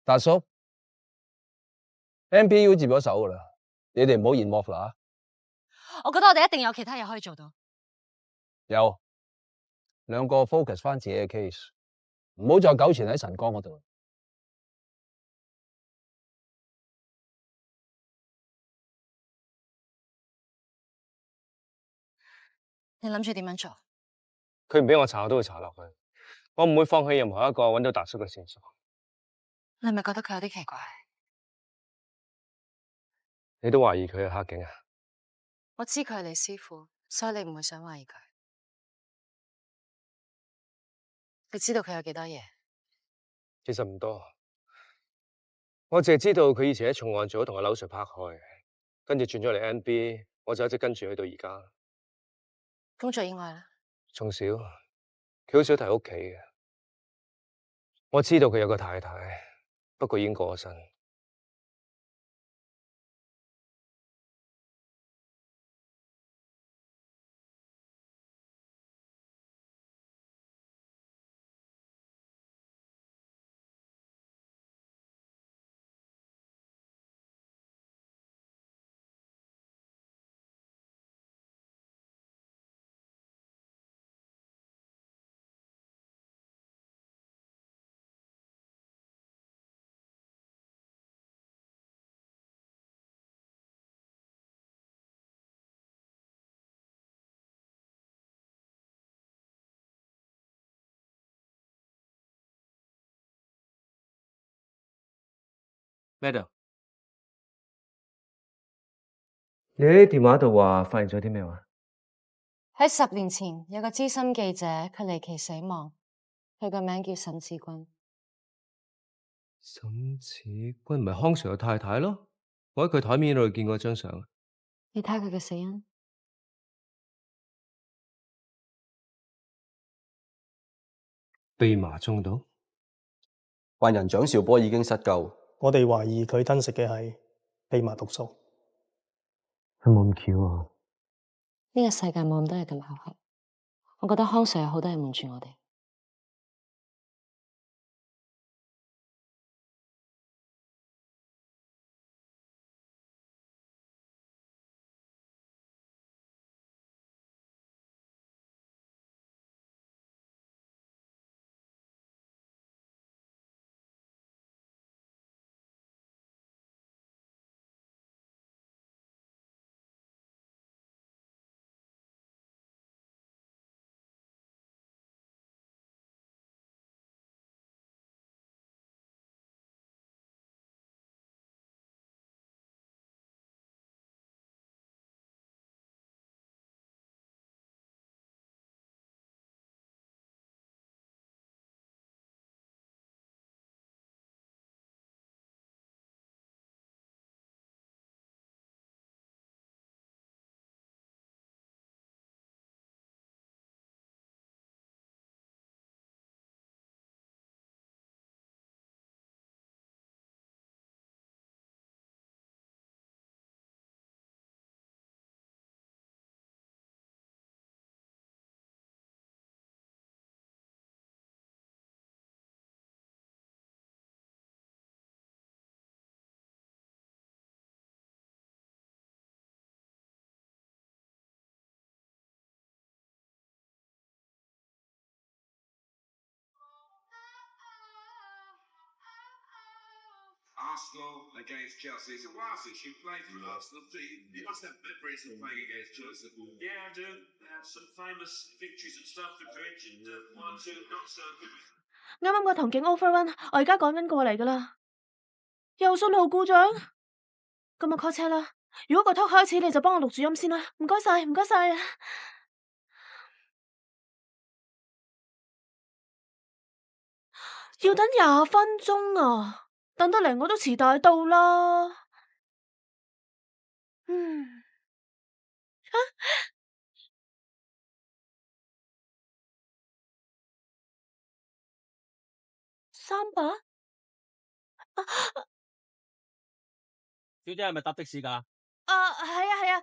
達叔，MPU 接咗手噶啦，你哋唔好延幕啦。我覺得我哋一定有其他嘢可以做到。有兩個 focus 翻自己嘅 case， 唔好再糾纏喺晨光嗰度。你諗住點樣做？佢唔俾我查，我都會查落去。我唔會放棄任何一個揾到達叔嘅線索。你係咪覺得佢有啲奇怪？你都懷疑佢係黑警啊？我知佢係你師傅，所以你唔會想懷疑佢。你知道佢有幾多嘢？其實唔多，我淨係知道佢以前喺重案組同阿柳 Sir 拍開，跟住轉咗嚟 NB， 我就一直跟住佢到而家。工作以外咧？從小佢好少提屋企嘅。我知道佢有個太太，不過已經過咗身。咩度？你喺電話度話發現咗啲咩話？喺10年前有個資深記者，佢離奇死亡，佢個名叫沈子君。沈子君唔係康 Sir 嘅太太咯？我喺佢台面度見過張相。你睇佢嘅死因？蓖麻中毒。患人蔣兆波已經失救，我哋懷疑佢吞食嘅係蓖麻毒素。有冇咁巧啊？呢個世界冇咁多嘢咁巧合。我覺得康 Sir 有好多嘢瞞住我哋。Arsenal against Chelsea. It's a while since you played for an Arsenal team. You must have memories of playing against Chelsea. Yeah, I do. They have some famous victories at Stamford Bridge and one or two not so good. 啱啱個銅鏡 overrun，我而家趕緊過嚟噶啦。又信號故障，咁我 call 車啦。如果個 talk 開始，你就幫我錄住音先啦。唔該晒，唔該晒啊！要等20分鐘啊！等得嚟我都遲大到啦。300？小姐係咪搭的士㗎？係啊係啊。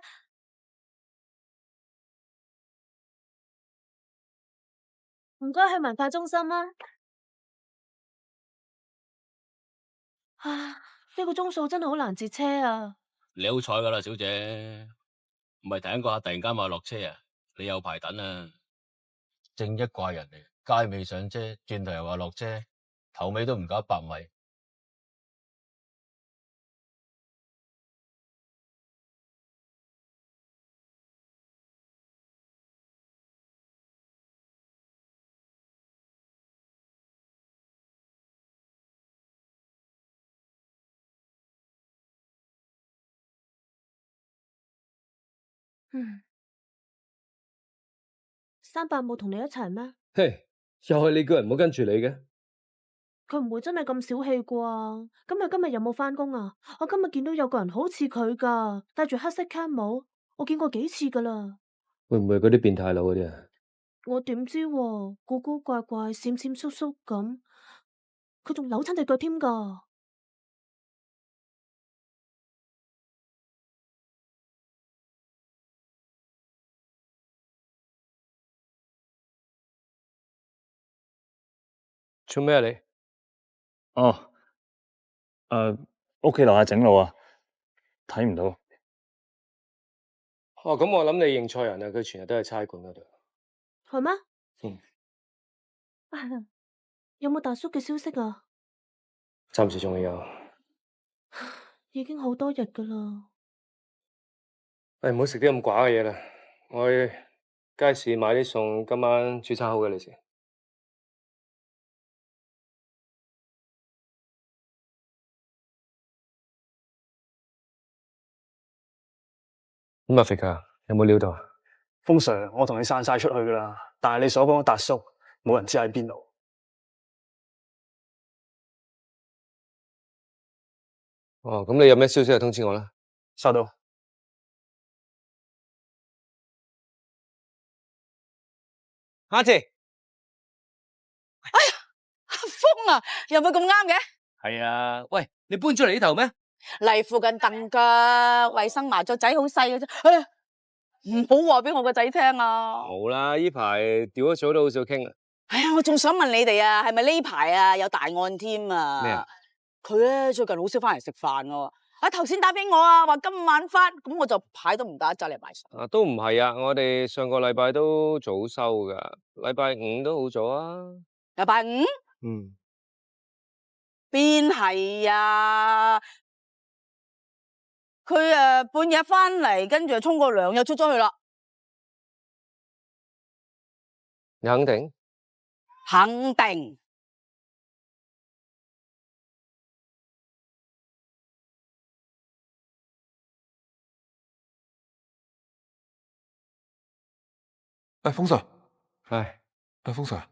唔該去文化中心啊。唉，呢個鐘數真係好難截車啊！你好彩噶啦，小姐，唔係第一個客突然間話落車啊，你有排等啊！正一怪人嚟，街尾上車，轉頭又話落車，頭尾都唔夠100米。300冇同你一齊咩？嘿，又係你叫人唔好跟住你嘅。佢唔會真係咁小氣啩？今日有冇返工啊？我今日見到有個人好似佢噶，戴住黑色 cap 帽，我見過幾次噶啦。會唔會係嗰啲變態佬嗰啲啊？我點知喎？古古怪怪、閃閃縮縮咁，佢仲扭親隻腳添噶。做咩啊你？哦，屋企樓下整路啊，睇唔到。哦，咁我諗你認錯人啦，佢全日都喺差館嗰度。係咩？嗯。有冇大叔嘅消息啊？暫時仲未有。已經好多日噶啦。唔好食啲咁寡嘅嘢啦，我去街市買啲餸，今晚煮餐好嘅你食。咁啊，肥哥有冇料到啊？風 Sir，我同你散晒出去噶啦，但係你所講嘅達叔，冇人知喺邊度。哦，咁你有咩消息就通知我啦。收到。阿姐，哎呀，阿峰啊，有冇咁啱嘅？係啊，喂，你搬出嚟呢頭咩？嚟附近蹬腳，衛生麻雀仔好細嘅啫。哎呀，唔好話俾我個仔聽啊！冇啦，呢排調咗組都好少傾啊。哎呀，我仲想問你哋啊，係咪呢排啊有大案添啊？咩啊？佢咧最近好少翻嚟食飯噶。啊，頭先打俾我啊，話今晚翻，咁我就牌都唔打，走嚟買餸。啊，都唔係啊，我哋上個禮拜都早收噶，禮拜5都好早啊。禮拜5？嗯。邊係啊？佢半夜翻嚟，跟住就沖個涼又出咗去啦。你肯定？肯定。誒，風 Sir，係，風 Sir，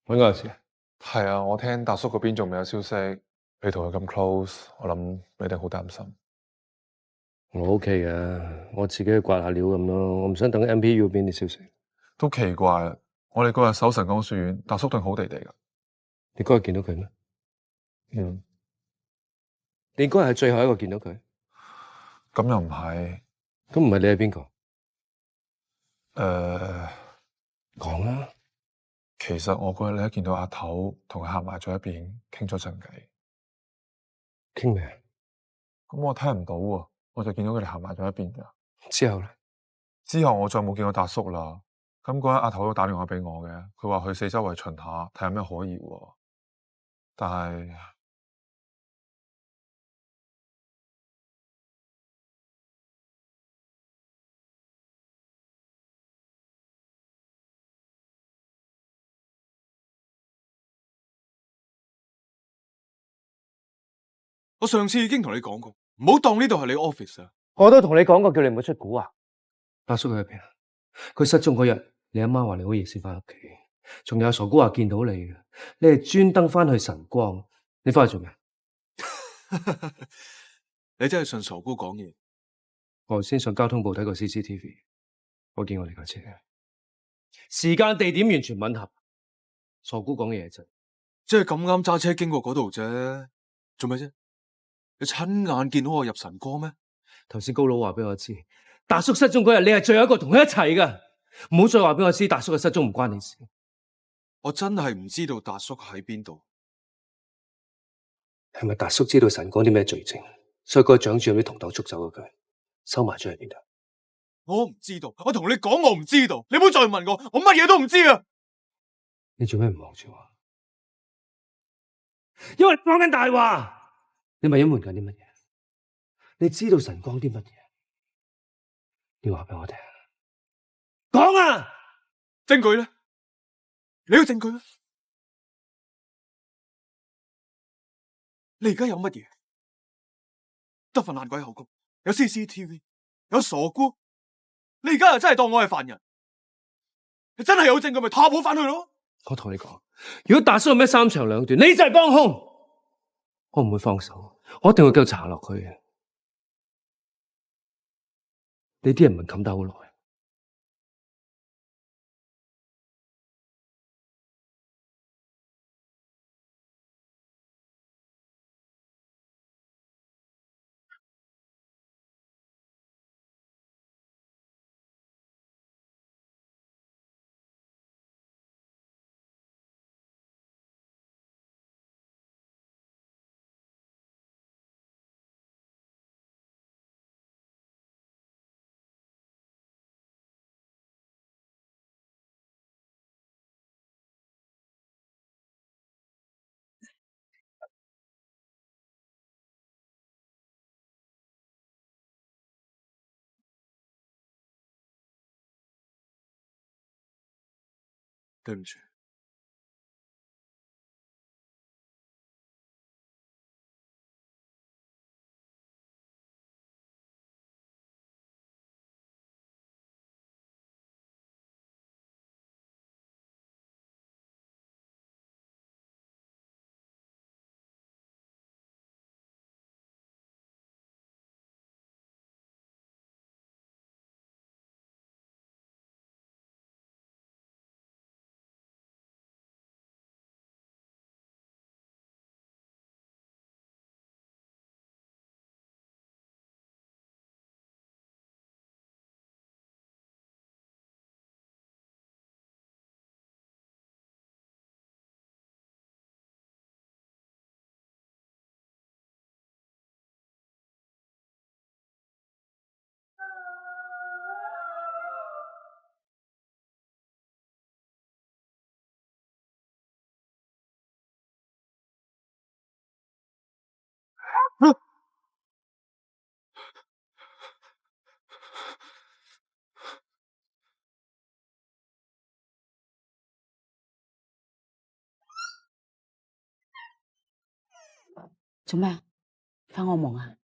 揾我有事啊？係啊，我聽達叔嗰邊仲未有消息，你同佢咁 close，我諗你一定好擔心。我 OK 嘅，我自己去刮下料咁咯，我唔想等 MPU 邊啲消息。都奇怪啊，我哋嗰日搜神光書院，達叔對好地地噶。你嗰日見到佢咩？嗯。你嗰日係最後一個見到佢？咁又唔係。咁唔係你係邊個？講啦。其實我嗰日咧見到阿頭同佢行埋咗一邊，傾咗陣偈。傾咩？咁我聽唔到喎，我就見到佢哋行埋咗一邊噶。之後咧？之後我再冇見過達叔啦。咁嗰日阿頭都打電話俾我嘅，佢話去四周圍巡下，睇下咩可疑喎。但係我上次已經同你講過，唔好當呢度係你 office 啊！我都同你講過，叫你唔好出蠱啊！達叔佢喺邊啊？佢失蹤嗰日，你阿媽話你好夜先翻屋企，仲有傻姑話見到你嘅，你係專登翻去晨光，你翻去做咩？你真係信傻姑講嘢？我先上交通部睇過 CCTV， 我見我哋架車，時間地點完全吻合，傻姑講嘢係真，即係咁啱揸車經過嗰度啫，做咩啫？你親眼見到我入晨光咩？頭先高佬話俾我知，達叔失蹤嗰日，你係最後一個同佢一齊㗎，唔好再話俾我知達叔嘅失蹤唔關你事。我真係唔知道達叔喺邊度。係咪達叔知道晨光啲咩罪證，所以嗰個獎主任啲同黨捉走咗佢，收埋咗喺邊度？我唔知道，我同你講我唔知道，你唔好再問我，我乜嘢都唔知啊！你做咩唔望住我？因為你講緊大話，你咪隱瞞緊啲乜嘢？你知道晨光啲乜嘢？你話俾我聽，講啊！證據咧？你有證據咩？你而家有乜嘢？得份爛鬼口供，有 CCTV， 有傻姑，你而家又真係當我係犯人？你真係有證據咪拖我翻去咯？我同你講，如果達叔有咩三長兩短，你就係幫兇，我唔會放手，我一定會繼續查落去嘅。你啲人咪冚得好耐。對唔住。做咩啊？發惡夢啊？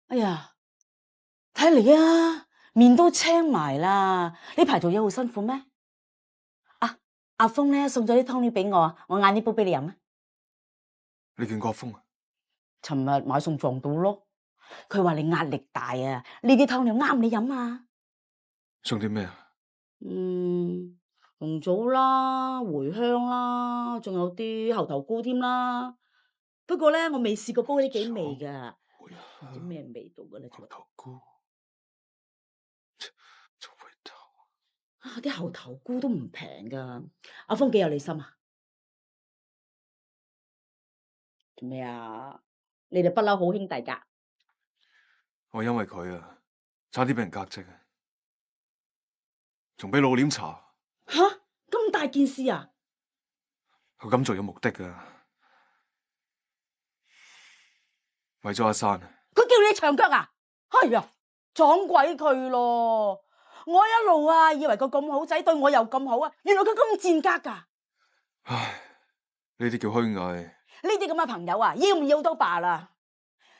哎呀，睇嚟啊，面都青埋啦！呢排做嘢好辛苦咩？啊，阿峰咧送咗啲湯料俾我，我嗌呢煲俾你飲啊！你見過阿峰啊？尋日買餸撞到咯，佢話你壓力大啊，呢啲湯料啱你飲啊！送啲咩啊？紅棗啦、茴香啦，仲有啲猴頭菇添啦。不過咧，我未試過煲呢幾味噶，唔知咩味道噶咧。猴頭菇，做味道啊！啲猴頭菇都唔平噶，阿峰幾有你心啊？做咩啊？你哋不嬲好兄弟噶。我因為佢啊，差啲俾人革職啊，仲俾老臉查。吓，咁大件事啊！佢咁做有目的噶，為咗阿珊。佢叫你長腳啊？哎呀，撞鬼佢咯！我一路啊以為佢咁好仔，對我又咁好啊，原來佢咁賤格噶。唉，呢啲叫虛偽。呢啲咁嘅朋友啊，要唔要都罷啦。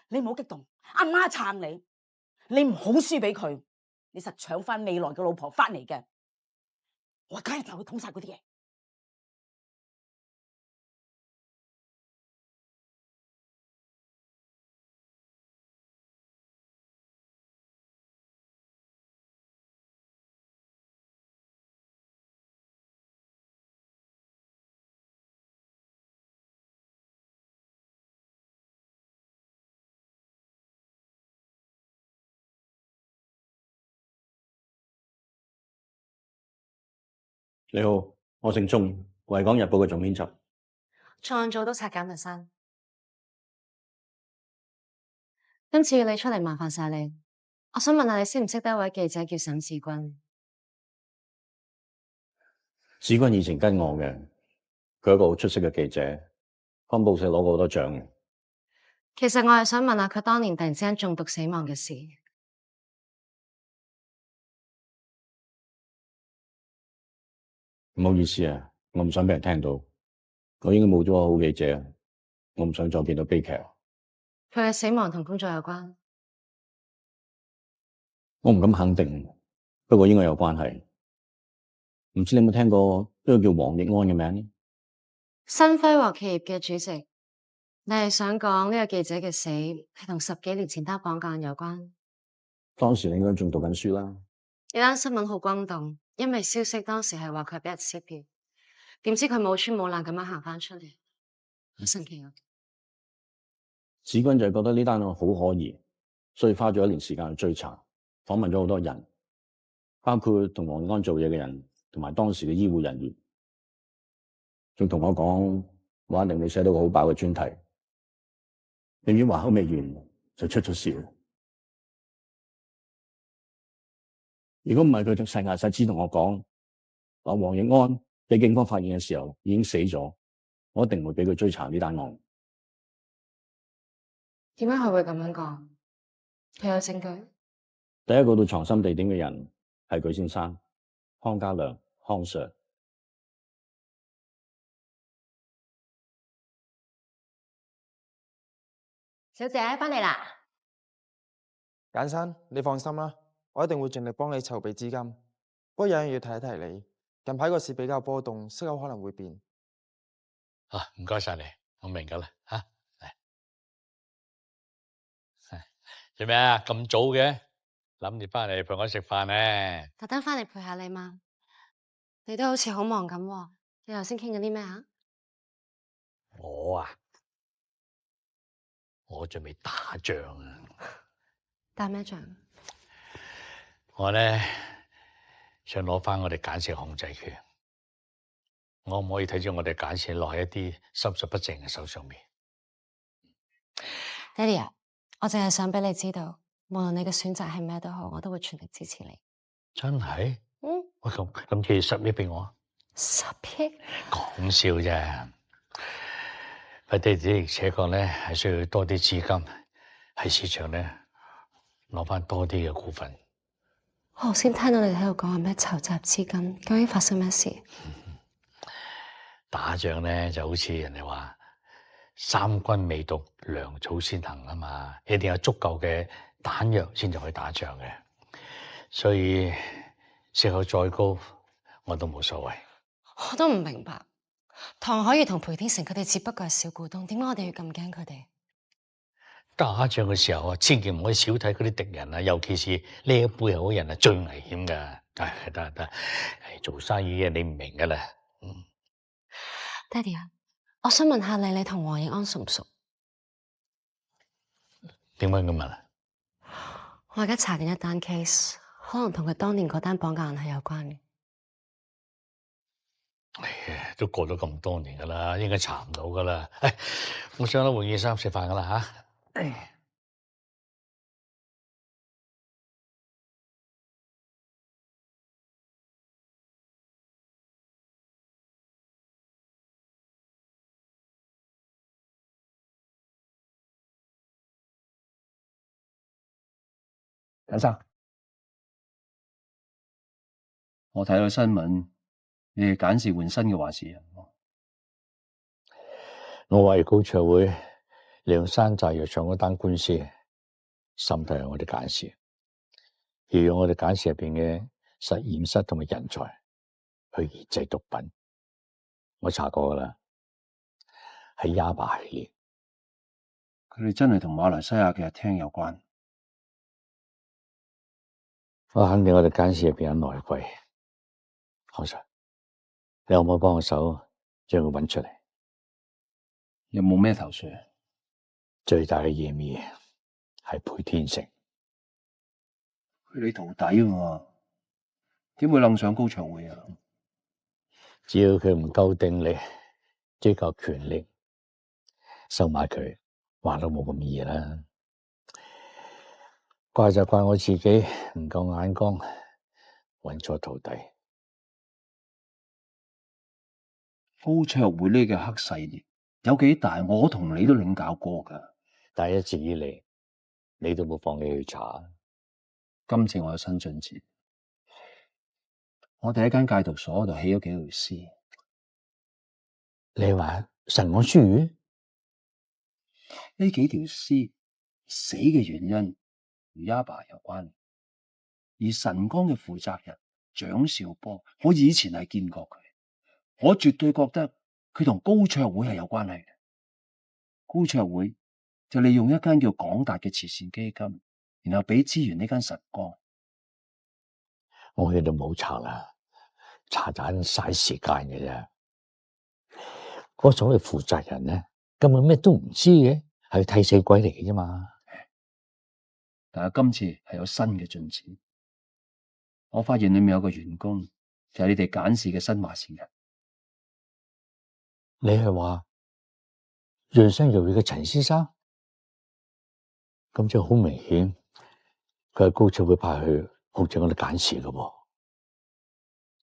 你唔好激動，阿媽撐你，你唔好輸俾佢，你實搶翻未來嘅老婆翻嚟嘅。我梗係同佢捅晒嗰啲嘢。你好，我姓鐘，維港日報嘅總編輯。創組都拆減特山。今次要你出嚟，麻煩晒你。我想問下你識唔識得一位記者叫沈志軍？志軍以前跟我嘅，佢係一個好出色嘅記者，幫報社攞過好多獎嘅。其實我係想問下佢當年突然之間中毒死亡嘅事。唔好意思啊，我唔想俾人聽到。我已經冇咗個好記者，我唔想再見到悲劇。佢嘅死亡同工作有關？我唔敢肯定，不過應該有關係。唔知你有冇聽過一個叫黃奕安嘅名？新輝煌企業嘅主席，你係想講呢個記者嘅死係同10幾年前單綁架案有關？當時你應該仲讀緊書啦。呢單新聞好轟動，因為消息當時係話佢俾人撕票，點知佢冇穿冇爛咁樣行翻出嚟，好神奇啊！子君就係覺得呢單案好可疑，所以花咗1年時間去追查，訪問咗好多人，包括同黃奕安做嘢嘅人，同埋當時嘅醫護人員，仲同我講話令你寫到個好飽嘅專題。點知話口未完就出咗事啦。如果唔係佢就實牙實齒同我講話黃奕安俾警方發現嘅時候已經死咗，我一定會俾佢追查呢單案。點解佢會咁樣講？佢有證據？第一個到藏身地點嘅人係佢先生康家良康 Sir。小姐翻嚟啦。簡生，你放心啦，我一定會盡力幫你籌備資金。不過有樣嘢要提一提你，近排個市比較波動，息口可能會變。啊，唔該晒你，我明㗎啦嚇。做咩啊？咁早嘅，諗住翻嚟陪我食飯咧？特登翻嚟陪下你嘛？你都好似好忙咁喎。你頭先傾緊啲咩啊？我準備打仗啊！打咩仗？我咧想攞翻我哋簡氏控制權，我唔可以睇住我哋簡氏落喺一啲心術不正嘅手上面。爹哋啊，我淨係想俾你知道，無論你嘅選擇係咩都好，我都會全力支持你。真係？嗯。喂，咁借10億俾我？10億？講笑啫。佢哋的而且確咧係需要多啲資金喺市場咧攞翻多啲嘅股份。我頭先聽到你喺度講話咩籌集資金，究竟發生咩事？打仗咧就好似人哋話三軍未動，糧草先行啊嘛，一定有足夠嘅彈藥先至可以打仗嘅。所以息口再高我都冇所謂。我都唔明白，唐可怡同裴天成佢哋只不過係小股東，點解我哋要咁驚佢哋？打仗嘅時候啊，千祈唔可以小睇嗰啲敵人啊，尤其是呢一背後嘅人啊，最危險噶。得，做生意嘅你唔明噶啦。爹哋啊，我想問下你同黃奕安熟唔熟？點解咁問啊？我而家查緊一單 case， 可能同佢當年嗰單綁架案係有關嘅。都過咗咁多年噶啦，應該查唔到噶啦。我上啦換件衫食飯噶啦吓。簡生，我睇到新聞，你哋簡氏換新嘅話事人。我懷疑高卓會利用山寨藥廠嗰單官司滲透我哋簡氏，要用我哋簡氏入邊嘅實驗室同埋人才去研製毒品。我查過噶啦，係亞巴系列。佢哋真係同馬來西亞嘅日廳有關。我肯定我哋簡氏入邊有內鬼。康 Sir， 你可唔可以幫我手將佢揾出嚟？有冇咩頭緒？最大嘅嫌疑係裴天成。佢你徒弟喎，點會楞上高卓會啊？只要佢唔夠定力，追求權力，收買佢，話都冇咁易啦。怪就怪我自己唔夠眼光，揾錯徒弟。高卓會呢個黑勢力有幾大，我同你都領教過㗎。但一直以嚟，你都冇放棄去查。今次我有新進展，我哋喺間戒毒所度起咗幾條屍。你話神安書院呢幾條屍死嘅原因與阿爸有關，而神光嘅負責人蔣兆波，我以前係見過佢，我絕對覺得佢同高卓會係有關係嘅。高卓會就利用一間叫廣達嘅慈善基金，然後俾資源呢間神光。我喺度冇查啦，查盞嘥時間嘅啫。嗰所謂負責人咧，根本咩都唔知嘅，係替死鬼嚟嘅啫嘛。但係今次係有新嘅進展，我發現裏面有個員工就係你哋簡氏嘅新華線人。你係話潤生藥業嘅陳先生？咁就好明顯，佢係高卓會派去控制我哋簡氏嘅喎。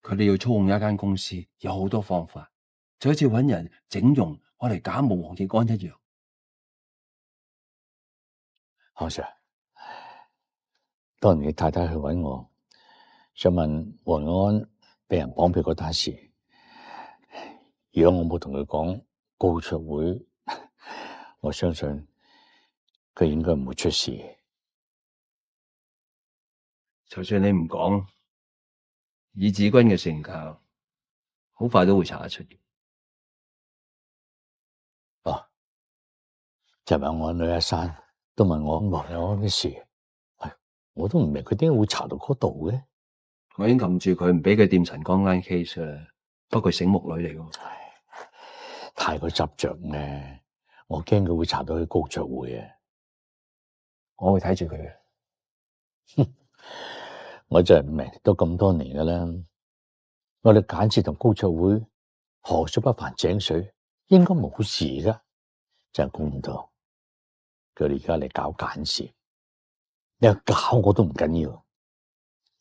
佢哋要操控一間公司，有好多方法，就好似揾人整容我嚟假冒黃奕安一樣。何 Sir， 當年你太太去揾我，想問黃安俾人綁票嗰單事，如果我冇同佢講高卓會，我相信佢應該唔會出事。就算你唔講，以子君嘅成效，好快都會查得出嘅。哦，尋日我女阿珊都問我黃日安嘅事，我都唔明佢點解會查到嗰度嘅。我已經撳住佢，唔俾佢掂陳江間 case 啦。不過醒目女嚟嘅，太過執着咧，我驚佢會查到去高卓會啊！我會睇住佢嘅。我真係唔明，都咁多年噶啦，我哋簡氏同高卓會河水不犯井水，應該冇事噶，真係估唔到佢哋而家嚟搞簡氏，你話搞我都唔緊要，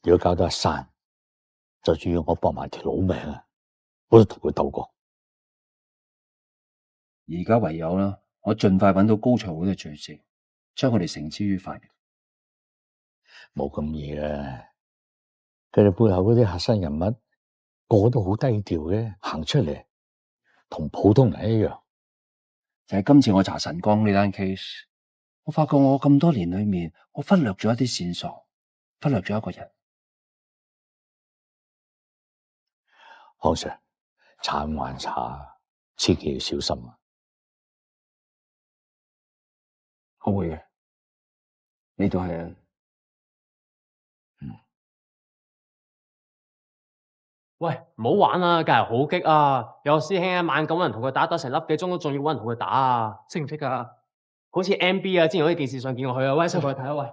如果搞到阿珊，就算要我搏埋條老命啊，我都同佢鬥過。而家唯有啦，我盡快揾到高卓會嘅罪證，將佢哋繩之於法。冇咁易嘅。佢哋背後嗰啲核心人物，個個都好低調嘅，行出嚟同普通人一樣。就係今次我查神光呢單 case， 我發覺我咁多年裏面，我忽略咗一啲線索，忽略咗一個人。康 Sir， 查還查，千祈要小心啊！我會嘅，呢度係啊。喂，唔好玩啊！隔日好激啊！有個師兄一晚咁人同佢打成粒幾鐘，都仲要揾人同佢打啊！識唔識啊？好似 MB 啊，之前好似電視上見過佢啊！喂，上過去睇下喂。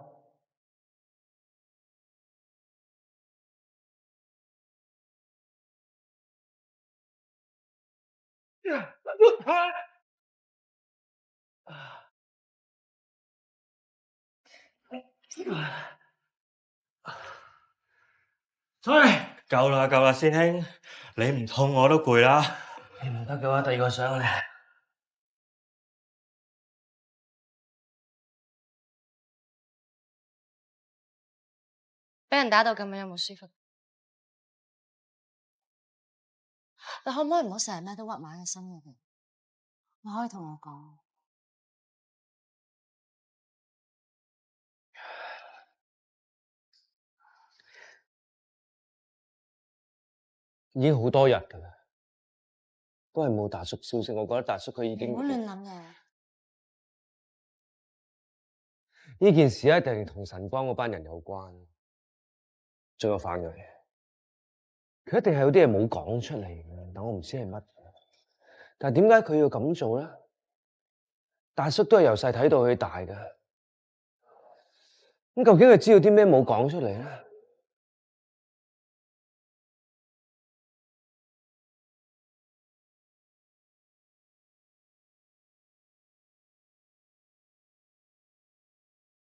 夠啦，師兄，你唔痛我都攰啦。你唔得嘅話，第二個上嚟。俾人打到咁樣有冇舒服？你可唔可以唔好成日咩都屈埋喺心入邊？你可以同我講。已經好多日㗎啦，都係冇達叔消息。我覺得達叔佢已經唔好亂諗嘢。呢件事一定同神光嗰班人有關，仲有范瑞，佢一定係有啲嘢冇講出嚟嘅，但我唔知係乜。但係點解佢要咁做咧？達叔都係由細睇到佢大㗎，咁究竟佢知道啲咩冇講出嚟咧？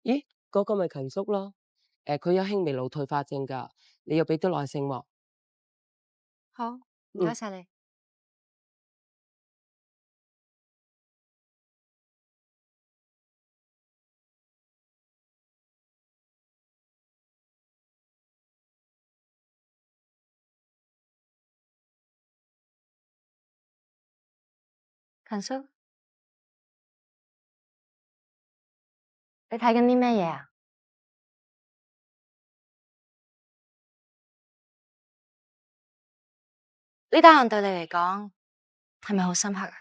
咦，嗰個咪勤叔咯？佢有輕微腦退化症㗎，你要俾啲耐性喎。好，唔該晒你。勤叔，你睇緊啲咩嘢啊？呢單案對你嚟講係咪好深刻啊？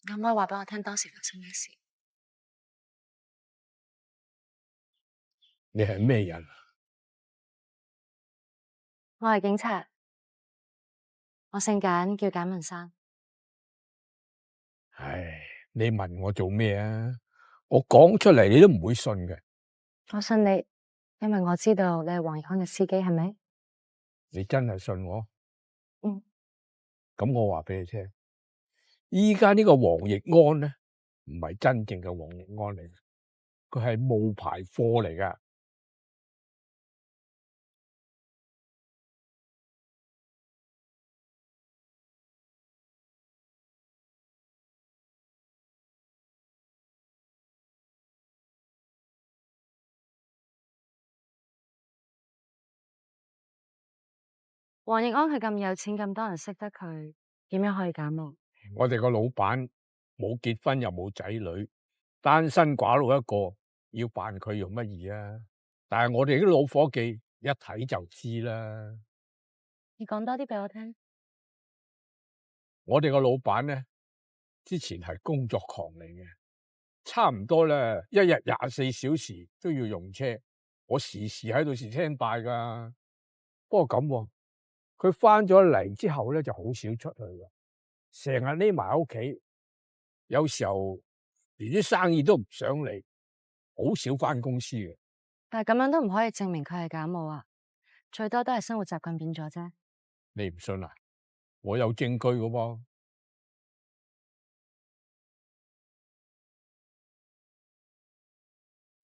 可唔可以話俾我聽當時發生咩事？你係咩人？我係警察，我姓簡，叫簡文山。唉，你問我做咩啊？我講出嚟你都唔會信嘅。我信你，因為我知道你係黃奕康嘅司機，係咪？你真係信我？嗯。咁我話俾你聽，依家呢個黃奕安咧，唔係真正嘅黃奕安嚟，佢係冒牌貨嚟噶。黃奕安佢咁有錢，咁多人識得佢，點樣可以假冒？我哋個老闆冇結婚又冇仔女，單身寡佬一個，要扮佢用乜嘢啊？但係我哋啲老伙計一睇就知啦。你講多啲俾我聽。我哋個老闆咧，之前係工作狂嚟嘅，差唔多咧，一日24小時都要用車，我時時喺度stand by噶。不過咁喎，佢翻咗嚟之後咧就好少出去嘅，成日匿埋喺屋企，有時候連啲生意都唔想嚟，好少翻公司嘅。但係咁樣都唔可以證明佢係假冒啊，最多都係生活習慣變咗啫。你唔信啊？我有證據嘅噃。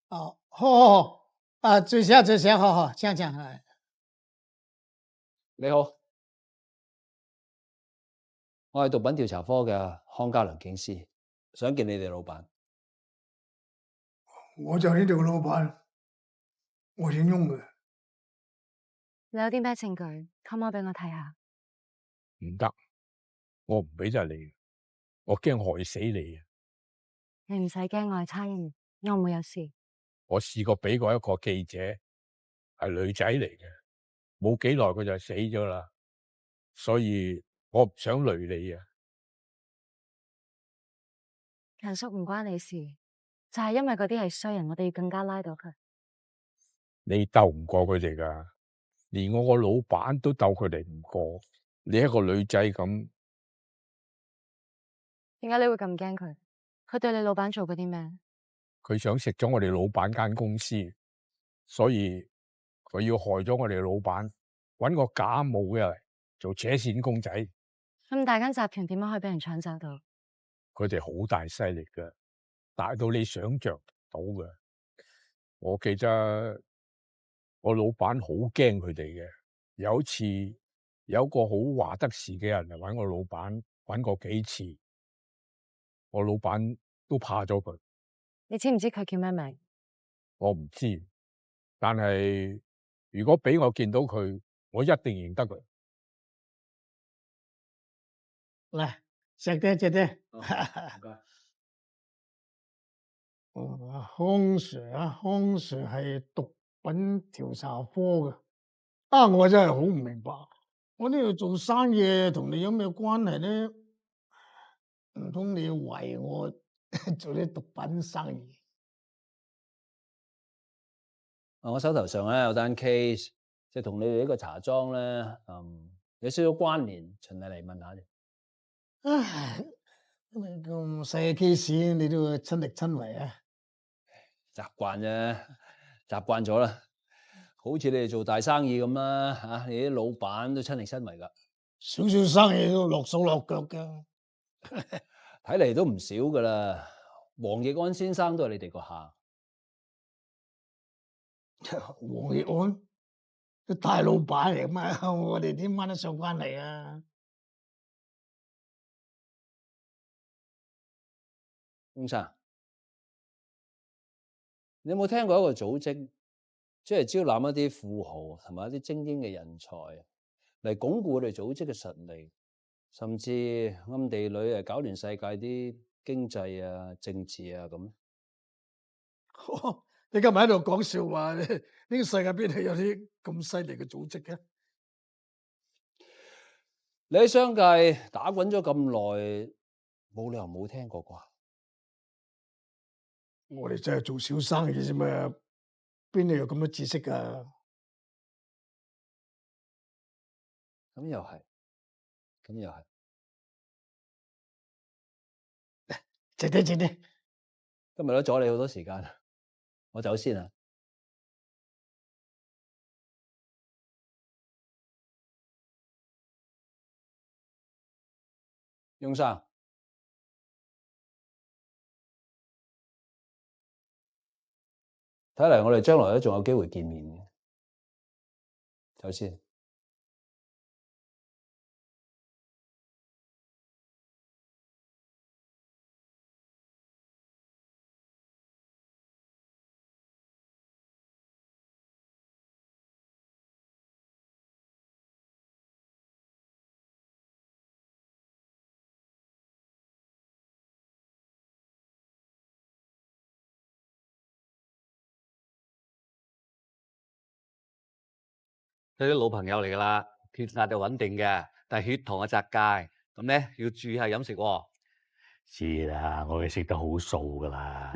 哦，好，啊，坐下，好，講。你好，我係毒品調查科嘅康家良警司，想見你哋老闆。我就係呢度嘅老闆，我姓翁嘅。你有啲咩證據？可唔可以俾我睇下？唔得，我唔俾得你，我驚害死你啊！你唔使驚，我係差人，我唔會有事。我試過俾過一個記者，係女仔嚟嘅，冇幾耐佢就死咗啦，所以我唔想累你啊。勤叔唔關你事，就係因為嗰啲係衰人，我哋要更加拉到佢。你鬥唔過佢哋噶，連我個老闆都鬥佢哋唔過，你一個女仔咁，點解你會咁驚佢？佢對你老闆做過啲咩？佢想食咗我哋老闆間公司，所以佢要害咗我哋老闆，搵個假冒嘅嚟做扯線公仔。咁大間集團點樣可以俾人搶走到？佢哋好大勢力噶，大到你想象唔到嘅。我記得我老闆好驚佢哋嘅。有一次有個好話得事嘅人嚟搵我老闆，搵過幾次，我老闆都怕咗佢。你知唔知佢叫咩名？我唔知，但係如果俾我見到佢，我一定認得佢。嚟，食啲。唔該。康 Sir 啊，康 Sir 係毒品調查科嘅。啊，我真係好唔明白，我呢度做生意同你有咩關係咧？唔通你為我做啲毒品生意？我手頭上咧有單 case，即係同你哋呢個茶莊咧，有少少關聯，循例嚟問下啫。唉，咁細嘅 case 你都會親力親為啊？習慣啫，習慣咗啦。好似你哋做大生意咁啦，吓你啲老闆都親力親為噶。少少生意都落手落腳嘅，睇嚟都唔少噶啦。黃奕安先生都係你哋個客。黃奕安，大老闆嚟嘛，我哋點掹得上關係啊？翁生，你有冇聽過一個組織，即係招攬一啲富豪同埋一啲精英嘅人才嚟鞏固我哋組織嘅實力，甚至暗地裏搞亂世界啲經濟啊、政治啊咁？你今日喺度講笑話，呢個世界邊度有啲咁犀利嘅組織嘅？你喺商界打滾咗咁耐，冇理由冇聽過啩？我哋真係做小生意啫嘛，邊度有咁嘅知識㗎？咁又係，咁又係。靜啲，靜啲。今日都阻你好多時間，我走先啦。翁生，睇嚟我哋將來都仲有機會見面嘅，走先。佢啲老朋友嚟噶啦，血壓就穩定嘅，但係血糖啊窄界，咁咧要注意下飲食喎。知啦，我哋食得好素噶啦，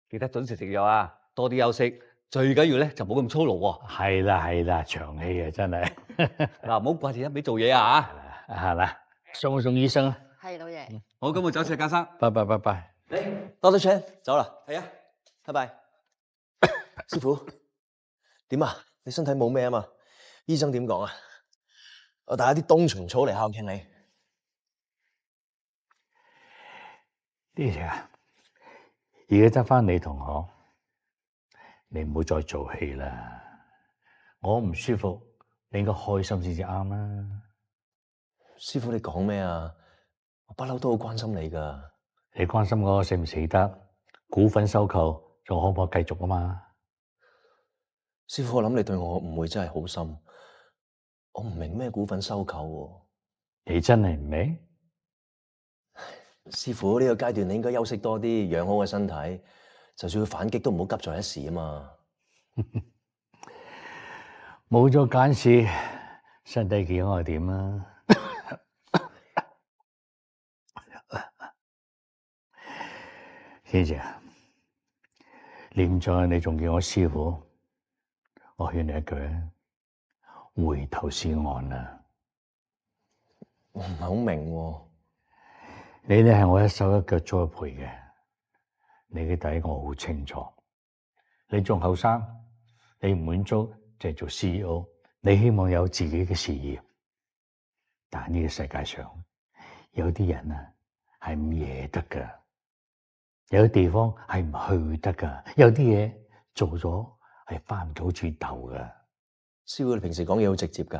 記得準時食藥啊，多啲休息，最緊要咧就冇咁操勞喎。係啦係啦，長氣啊真係。嗱，唔好掛住一味做嘢啊嚇，係啦，送去送醫生啊。係老爺。好，咁我走先，家生。拜拜拜拜。多謝請，走啦。係啊，拜拜。師傅，點啊？你身體冇咩啊嘛？醫生點講啊？我帶一啲冬蟲草嚟孝敬你。呢隻啊，而家得翻你同我，你唔好再做戲啦。我唔舒服，你應該開心先至啱啦。師傅，你講咩啊？我不嬲都好關心你噶。你關心我死唔死得？股份收購仲可唔可以繼續啊嘛？師傅，我諗你對我誤會真係好深。我唔明咩股份收購喎。你真係唔明？師傅，呢個階段你應該休息多啲，養好個身體。就算要反擊，都唔好急在一時啊嘛。冇咗揀事，身體健康係點啊？師姐，念在你仲叫我師傅，我勸你一句，回頭是岸啊！我唔係好明喎。你咧係我一手一腳栽培嘅，你嘅底我好清楚。你仲後生，你唔滿足就係做 CEO， 你希望有自己嘅事業。但係呢個世界上有啲人啊係唔惹得噶，有啲地方係唔去得噶，有啲嘢做咗係翻唔到轉頭噶。師傅，你平時講嘢好直接噶，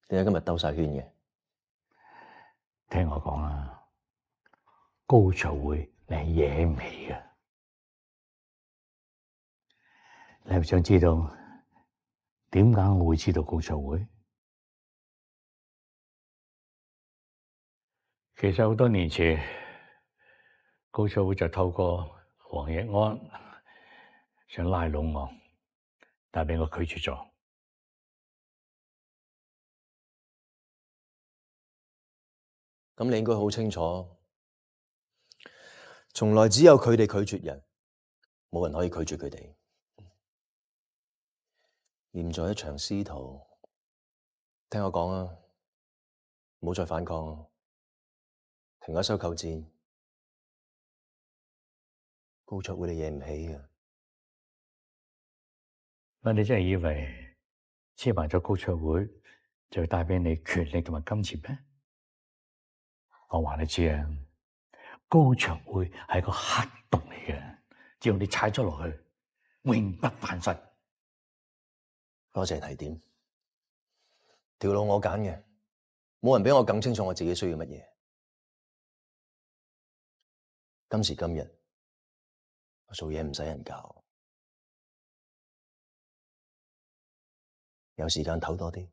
點解今日兜晒圈嘅？聽我講啦。高潮會你係惹唔起嘅，你係想知道點解我會知道高潮會？其實好多年前，高潮會就透過黃奕安想拉攏我，但俾我拒絕咗。咁你應該好清楚。從來只有佢哋拒絕人，冇人可以拒絕佢哋。念在一場師徒，聽我講啊，唔好再反抗，停咗收購戰，高卓會你惹唔起嘅。乜你真係以為黐埋咗高卓會就帶俾你權力同埋金錢咩？我話你知啊。高牆會係個黑洞嚟嘅，只要你踩咗落去，永不翻身。多謝提點，條路我揀嘅，冇人比我更清楚我自己需要乜嘢。今時今日，我做嘢唔使人教，有時間唞多啲。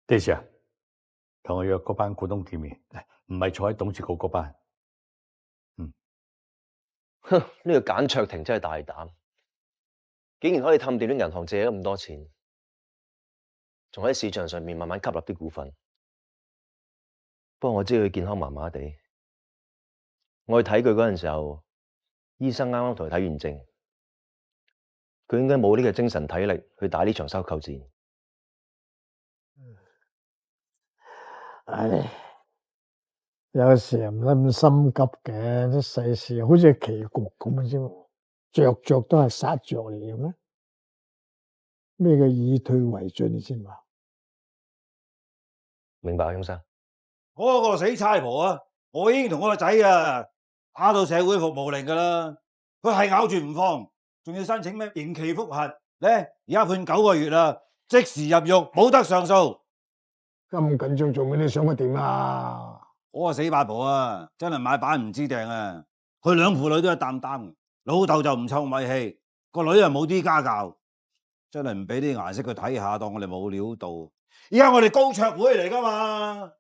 Daisy 啊，同我約嗰班股東見面，唔係坐喺董事局嗰班。哼，呢個簡卓庭真係大膽，竟然可以氹掂啲銀行借咗咁多錢，仲喺市場上面慢慢吸納啲股份。不過我知佢健康麻麻地，我去睇佢嗰陣時候，醫生啱啱同佢睇完症，佢應該冇呢個精神體力去打呢場收購戰。唉，有時唔使咁心急嘅，啲世事好似棋局咁嘅啫，着都係殺着嚟嘅咩？咩叫以退為進，你知嘛？明白，翁生。嗰個死差婆啊，我已經同我個仔啊打到社會服務令㗎啦，佢係咬住唔放，仲要申請咩刑期覆核咧？而家判9個月啦，即時入獄，冇得上訴。咁緊張做咩？你想佢點啊？嗰個死八婆啊，真係買板唔知掟啊！佢兩父女都一擔擔，老豆就唔臭米氣，個女又冇啲家教，真係唔俾啲顏色佢睇下，當我哋冇料到。而家我哋高桌會嚟㗎嘛？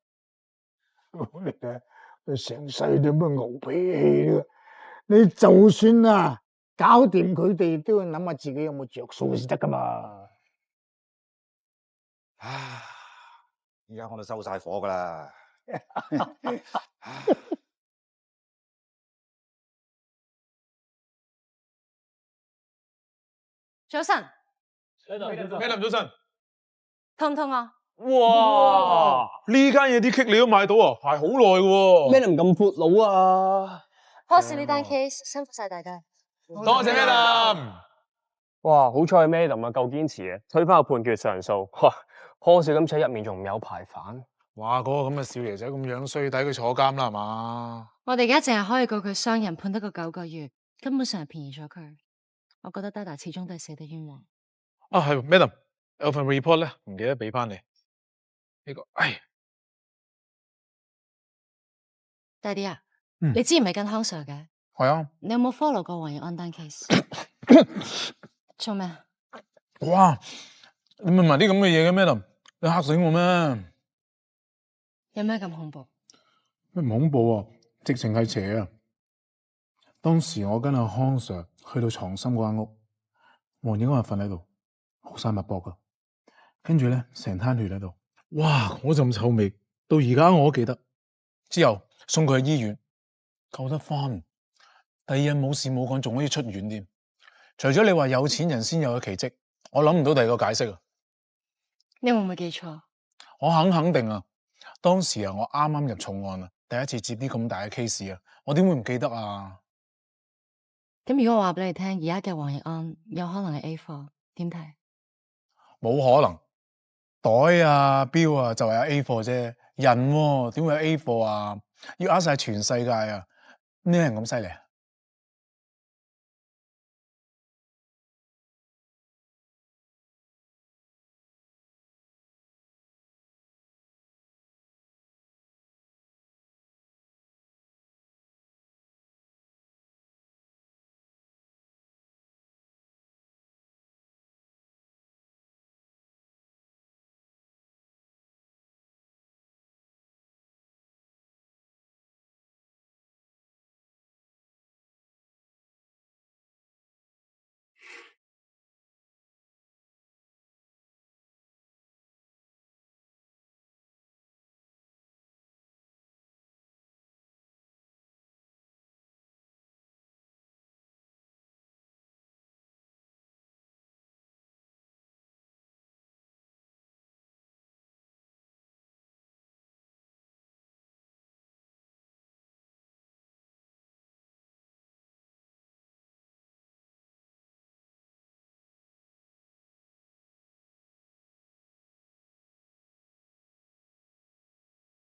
你成世都乜牛脾氣嘅，你就算啊搞掂佢哋，都要諗下自己有冇着數先得㗎嘛。而家我哋收晒火㗎啦。早晨，咩林早晨？痛唔痛啊？哇！呢間嘢啲 cake 你都買到啊，排好耐嘅喎。咩咁闊佬啊 Boss 呢單 case 辛苦晒大家。多謝 Madam。哇，好彩 Madam 啊，夠堅持嘅，推翻個判決上訴。哇，柯少咁喺入面仲唔有排反？哇！嗰個咁嘅少爺仔咁樣衰，抵佢坐監啦係嘛？我哋而家淨係可以告佢傷人，判得個9個月，根本上係便宜咗佢。我覺得 Dada 始終都係死得冤枉。啊係 Madam， 有份 report 咧，唔記得俾翻你。呢個，唉，大啲啊，你之前咪跟康 Sir 嘅？係啊。你有冇 follow 過黃奕安單 case？ 做咩？哇！你問埋啲咁嘅嘢嘅 Madam， 你嚇死我咩？有咩咁恐怖？咩唔恐怖啊？直情係邪啊！當時我跟阿康 Sir 去到床心嗰間屋，黃奕安瞓喺度，好晒脈搏噶，跟住咧成灘血喺度。哇！嗰陣臭味到而家我都記得。之後送佢去醫院，救得翻。第二日冇事冇幹，仲可以出院添。除咗你話有錢人先有嘅奇蹟，我諗唔到第二個解釋啊！你會唔會記錯？我肯定啊！當時啊，我啱啱入重案啊，第一次接啲咁大嘅 case 啊，我點會唔記得啊？咁如果我話俾你聽，而家嘅黃奕安有可能係 A 貨，點睇？冇可能。袋啊、錶啊，就係有 A 貨啫。人喎，點會有 A 貨啊？要呃晒全世界啊！咩人咁犀利啊？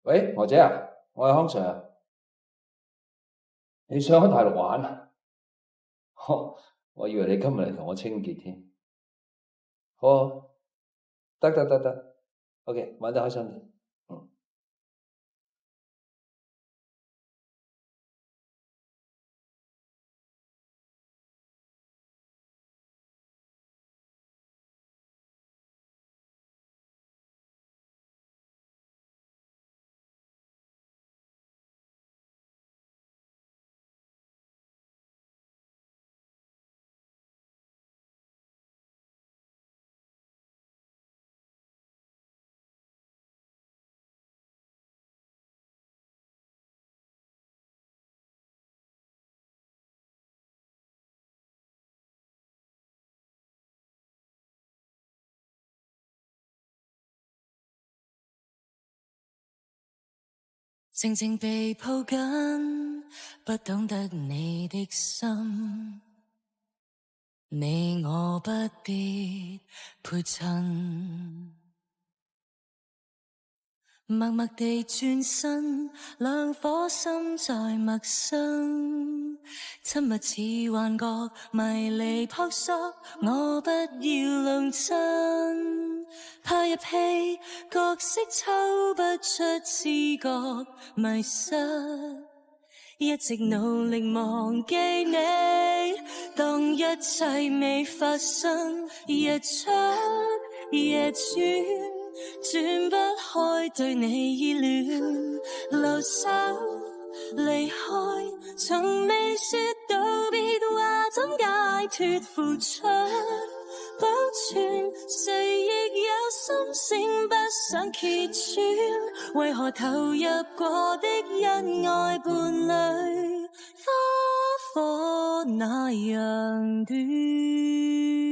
喂，娥姐啊，我係康 Sir 啊，你想去大陸玩啊？我以為你今日嚟同我清潔添。好啊，得，OK， 玩得開心啲。靜靜被抱緊，不懂得你的心，你我不必配襯，默默地轉身，兩顆心在陌生，親密似幻覺，迷離撲朔，我不要弄真。拍入戲，角色抽不出知覺，迷失，一直努力忘記你，當一切未發生，日出夜轉，轉不開對你依戀，留守離開，從未說道別話，怎解脫付出保存，誰亦有心聲不想揭穿，為何投入過的恩愛伴侶，花火那樣短。